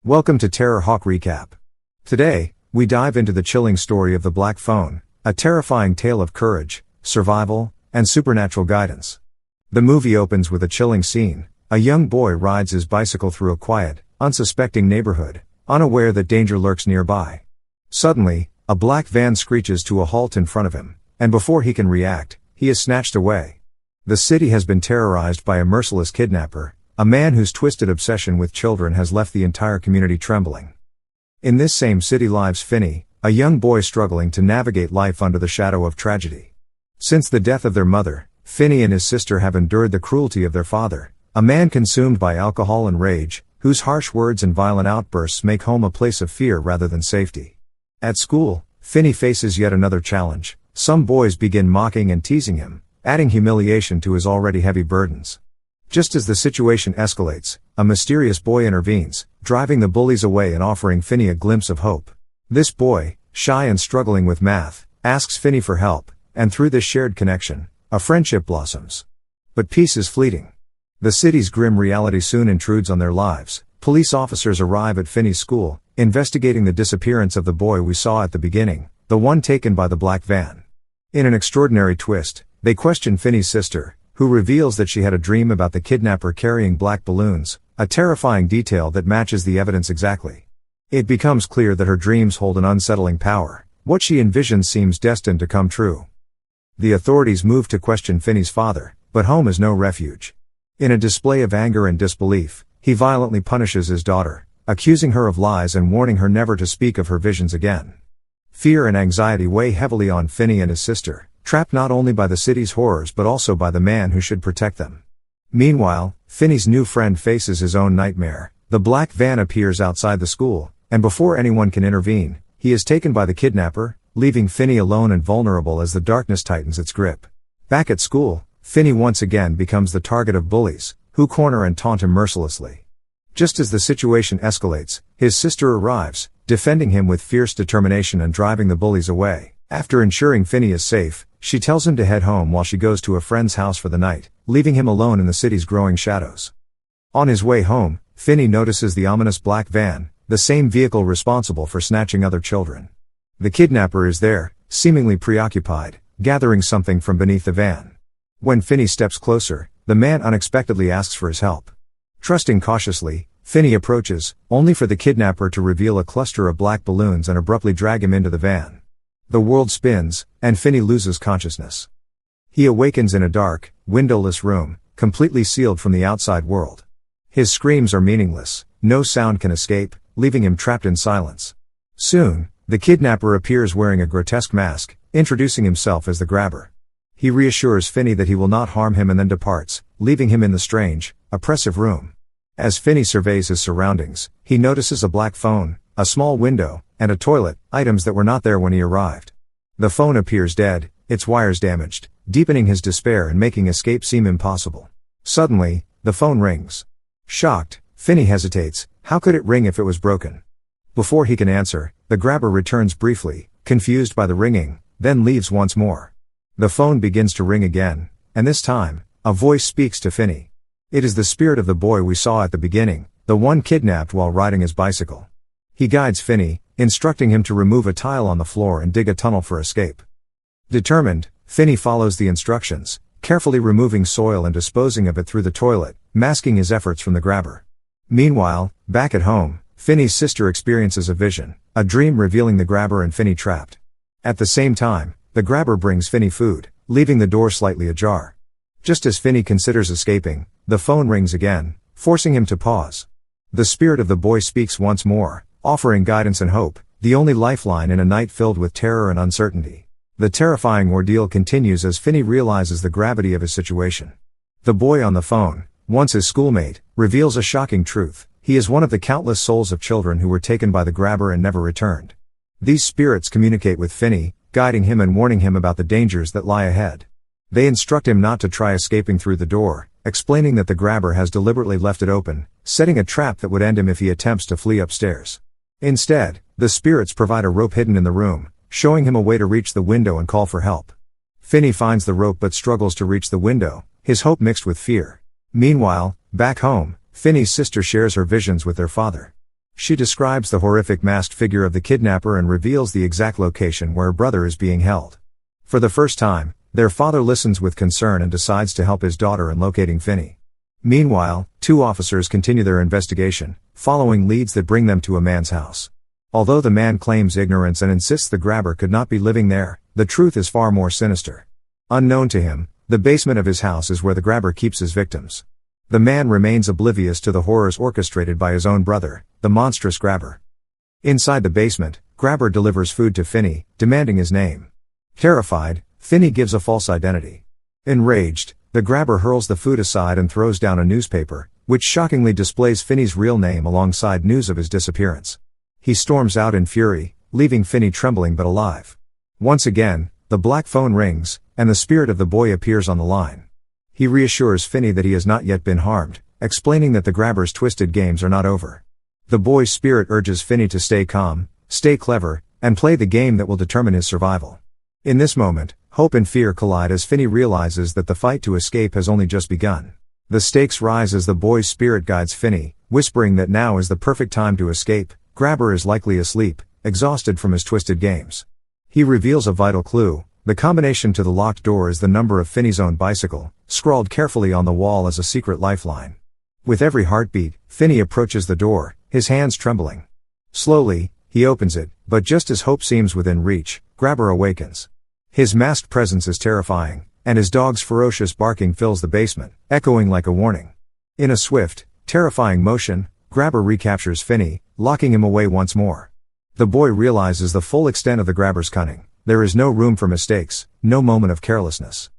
Welcome to TerrorHawk Recap. Today, we dive into the chilling story of the Black Phone, a terrifying tale of courage, survival, and supernatural guidance. The movie opens with a chilling scene. A young boy rides his bicycle through a quiet, unsuspecting neighborhood, unaware that danger lurks nearby. Suddenly, a black van screeches to a halt in front of him, and before he can react, he is snatched away. The city has been terrorized by a merciless kidnapper, a man whose twisted obsession with children has left the entire community trembling. In this same city lives Finney, a young boy struggling to navigate life under the shadow of tragedy. Since the death of their mother, Finney and his sister have endured the cruelty of their father, a man consumed by alcohol and rage, whose harsh words and violent outbursts make home a place of fear rather than safety. At school, Finney faces yet another challenge. Some boys begin mocking and teasing him, adding humiliation to his already heavy burdens. Just as the situation escalates, a mysterious boy intervenes, driving the bullies away and offering Finney a glimpse of hope. This boy, shy and struggling with math, asks Finney for help, and through this shared connection, a friendship blossoms. But peace is fleeting. The city's grim reality soon intrudes on their lives. Police officers arrive at Finney's school, investigating the disappearance of the boy we saw at the beginning, the one taken by the black van. In an extraordinary twist, they question Finney's sister, who reveals that she had a dream about the kidnapper carrying black balloons, a terrifying detail that matches the evidence exactly. It becomes clear that her dreams hold an unsettling power. What she envisions seems destined to come true. The authorities move to question Finney's father, but home is no refuge. In a display of anger and disbelief, he violently punishes his daughter, accusing her of lies and warning her never to speak of her visions again. Fear and anxiety weigh heavily on Finney and his sister, trapped not only by the city's horrors but also by the man who should protect them. Meanwhile, Finney's new friend faces his own nightmare. The black van appears outside the school, and before anyone can intervene, he is taken by the kidnapper, leaving Finney alone and vulnerable as the darkness tightens its grip. Back at school, Finney once again becomes the target of bullies, who corner and taunt him mercilessly. Just as the situation escalates, his sister arrives, defending him with fierce determination and driving the bullies away. After ensuring Finney is safe, she tells him to head home while she goes to a friend's house for the night, leaving him alone in the city's growing shadows. On his way home, Finney notices the ominous black van, the same vehicle responsible for snatching other children. The kidnapper is there, seemingly preoccupied, gathering something from beneath the van. When Finney steps closer, the man unexpectedly asks for his help. Trusting cautiously, Finney approaches, only for the kidnapper to reveal a cluster of black balloons and abruptly drag him into the van. The world spins, and Finney loses consciousness. He awakens in a dark, windowless room, completely sealed from the outside world. His screams are meaningless, no sound can escape, leaving him trapped in silence. Soon, the kidnapper appears wearing a grotesque mask, introducing himself as the grabber. He reassures Finney that he will not harm him and then departs, leaving him in the strange, oppressive room. As Finney surveys his surroundings, he notices a black phone, a small window, and a toilet, items that were not there when he arrived. The phone appears dead, its wires damaged, deepening his despair and making escape seem impossible. Suddenly, the phone rings. Shocked, Finney hesitates. How could it ring if it was broken? Before he can answer, the grabber returns briefly, confused by the ringing, then leaves once more. The phone begins to ring again, and this time, a voice speaks to Finney. It is the spirit of the boy we saw at the beginning, the one kidnapped while riding his bicycle. He guides Finney, instructing him to remove a tile on the floor and dig a tunnel for escape. Determined, Finney follows the instructions, carefully removing soil and disposing of it through the toilet, masking his efforts from the grabber. Meanwhile, back at home, Finney's sister experiences a vision, a dream revealing the grabber and Finney trapped. At the same time, the grabber brings Finney food, leaving the door slightly ajar. Just as Finney considers escaping, the phone rings again, forcing him to pause. The spirit of the boy speaks once more, offering guidance and hope, the only lifeline in a night filled with terror and uncertainty. The terrifying ordeal continues as Finney realizes the gravity of his situation. The boy on the phone, once his schoolmate, reveals a shocking truth. He is one of the countless souls of children who were taken by the grabber and never returned. These spirits communicate with Finney, guiding him and warning him about the dangers that lie ahead. They instruct him not to try escaping through the door, explaining that the grabber has deliberately left it open, setting a trap that would end him if he attempts to flee upstairs. Instead, the spirits provide a rope hidden in the room, showing him a way to reach the window and call for help. Finney finds the rope but struggles to reach the window, his hope mixed with fear. Meanwhile, back home, Finney's sister shares her visions with their father. She describes the horrific masked figure of the kidnapper and reveals the exact location where her brother is being held. For the first time, their father listens with concern and decides to help his daughter in locating Finney. Meanwhile, two officers continue their investigation, following leads that bring them to a man's house. Although the man claims ignorance and insists the grabber could not be living there, the truth is far more sinister. Unknown to him, the basement of his house is where the grabber keeps his victims. The man remains oblivious to the horrors orchestrated by his own brother, the monstrous grabber. Inside the basement, grabber delivers food to Finney, demanding his name. Terrified, Finney gives a false identity. Enraged, the grabber hurls the food aside and throws down a newspaper, which shockingly displays Finney's real name alongside news of his disappearance. He storms out in fury, leaving Finney trembling but alive. Once again, the black phone rings, and the spirit of the boy appears on the line. He reassures Finney that he has not yet been harmed, explaining that the grabber's twisted games are not over. The boy's spirit urges Finney to stay calm, stay clever, and play the game that will determine his survival. In this moment, hope and fear collide as Finney realizes that the fight to escape has only just begun. The stakes rise as the boy's spirit guides Finney, whispering that now is the perfect time to escape. Grabber is likely asleep, exhausted from his twisted games. He reveals a vital clue. The combination to the locked door is the number of Finney's own bicycle, scrawled carefully on the wall as a secret lifeline. With every heartbeat, Finney approaches the door, his hands trembling. Slowly, he opens it, but just as hope seems within reach, Grabber awakens. His masked presence is terrifying, and his dog's ferocious barking fills the basement, echoing like a warning. In a swift, terrifying motion, Grabber recaptures Finney, locking him away once more. The boy realizes the full extent of the grabber's cunning. There is no room for mistakes, no moment of carelessness.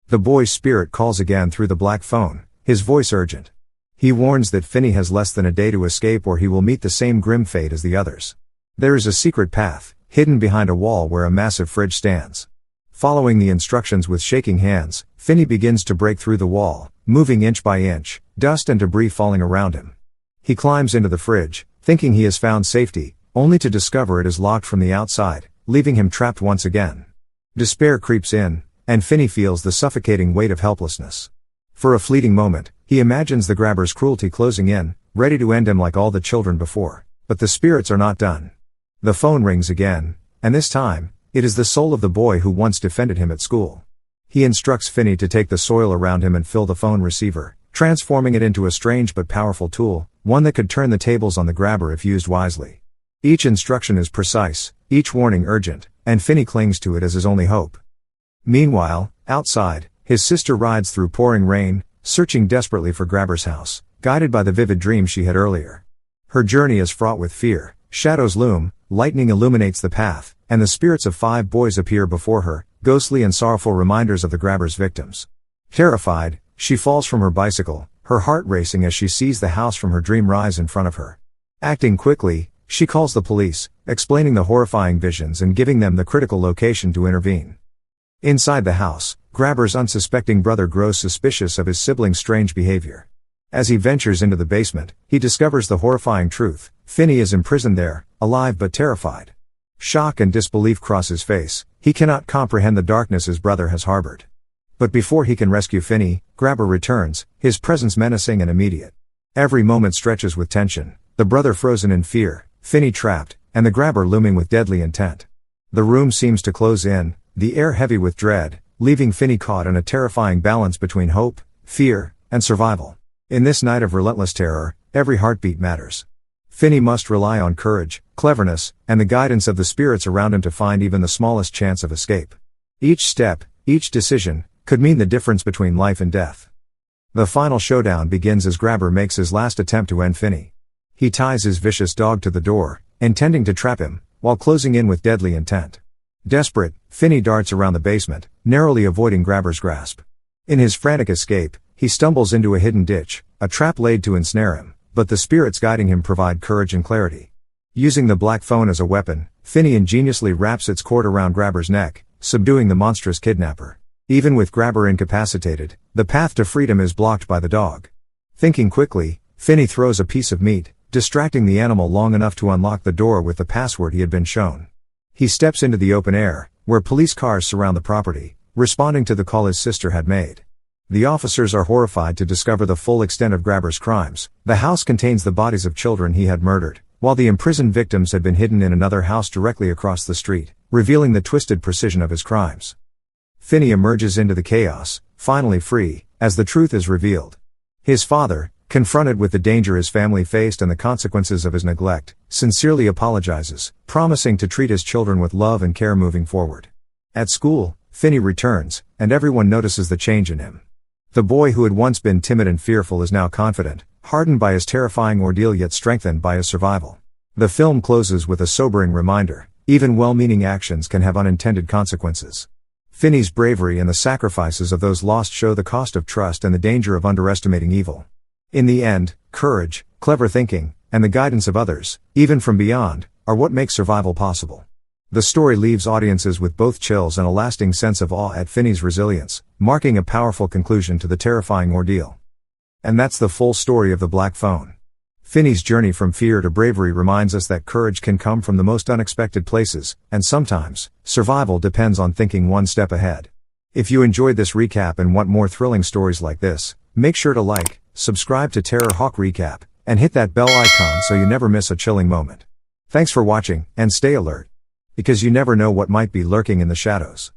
The boy's spirit calls again through the black phone, his voice urgent. He warns that Finney has less than a day to escape or he will meet the same grim fate as the others. There is a secret path, hidden behind a wall where a massive fridge stands. Following the instructions with shaking hands, Finney begins to break through the wall, moving inch by inch, dust and debris falling around him. He climbs into the fridge, thinking he has found safety, only to discover it is locked from the outside, leaving him trapped once again. Despair creeps in, and Finney feels the suffocating weight of helplessness. For a fleeting moment, he imagines the grabber's cruelty closing in, ready to end him like all the children before. But the spirits are not done. The phone rings again, and this time, it is the soul of the boy who once defended him at school. He instructs Finney to take the soil around him and fill the phone receiver, transforming it into a strange but powerful tool, one that could turn the tables on the grabber if used wisely. Each instruction is precise, each warning urgent, and Finney clings to it as his only hope. Meanwhile, outside, his sister rides through pouring rain, searching desperately for Grabber's house, guided by the vivid dream she had earlier. Her journey is fraught with fear, shadows loom, lightning illuminates the path, and the spirits of 5 boys appear before her, ghostly and sorrowful reminders of the grabber's victims. Terrified, she falls from her bicycle, her heart racing as she sees the house from her dream rise in front of her. Acting quickly, she calls the police, explaining the horrifying visions and giving them the critical location to intervene. Inside the house, Grabber's unsuspecting brother grows suspicious of his sibling's strange behavior. As he ventures into the basement, he discovers the horrifying truth. Finney is imprisoned there, alive but terrified. Shock and disbelief cross his face. He cannot comprehend the darkness his brother has harbored. But before he can rescue Finney, Grabber returns, his presence menacing and immediate. Every moment stretches with tension, the brother frozen in fear, Finney trapped, and the grabber looming with deadly intent. The room seems to close in, the air heavy with dread, leaving Finney caught in a terrifying balance between hope, fear, and survival. In this night of relentless terror, every heartbeat matters. Finney must rely on courage, cleverness, and the guidance of the spirits around him to find even the smallest chance of escape. Each step, each decision, could mean the difference between life and death. The final showdown begins as Grabber makes his last attempt to end Finney. He ties his vicious dog to the door, intending to trap him, while closing in with deadly intent. Desperate, Finney darts around the basement, narrowly avoiding Grabber's grasp. In his frantic escape, he stumbles into a hidden ditch, a trap laid to ensnare him, but the spirits guiding him provide courage and clarity. Using the black phone as a weapon, Finney ingeniously wraps its cord around Grabber's neck, subduing the monstrous kidnapper. Even with Grabber incapacitated, the path to freedom is blocked by the dog. Thinking quickly, Finney throws a piece of meat, distracting the animal long enough to unlock the door with the password he had been shown. He steps into the open air, where police cars surround the property, responding to the call his sister had made. The officers are horrified to discover the full extent of Grabber's crimes. The house contains the bodies of children he had murdered, while the imprisoned victims had been hidden in another house directly across the street, revealing the twisted precision of his crimes. Finney emerges into the chaos, finally free, as the truth is revealed. His father, confronted with the danger his family faced and the consequences of his neglect, sincerely apologizes, promising to treat his children with love and care moving forward. At school, Finney returns, and everyone notices the change in him. The boy who had once been timid and fearful is now confident, hardened by his terrifying ordeal yet strengthened by his survival. The film closes with a sobering reminder: even well-meaning actions can have unintended consequences. Finney's bravery and the sacrifices of those lost show the cost of trust and the danger of underestimating evil. In the end, courage, clever thinking, and the guidance of others, even from beyond, are what make survival possible. The story leaves audiences with both chills and a lasting sense of awe at Finney's resilience, marking a powerful conclusion to the terrifying ordeal. And that's the full story of the Black Phone. Finney's journey from fear to bravery reminds us that courage can come from the most unexpected places, and sometimes, survival depends on thinking one step ahead. If you enjoyed this recap and want more thrilling stories like this, make sure to like, subscribe to TerrorHawk Recap, and hit that bell icon so you never miss a chilling moment. Thanks for watching, and stay alert, because you never know what might be lurking in the shadows.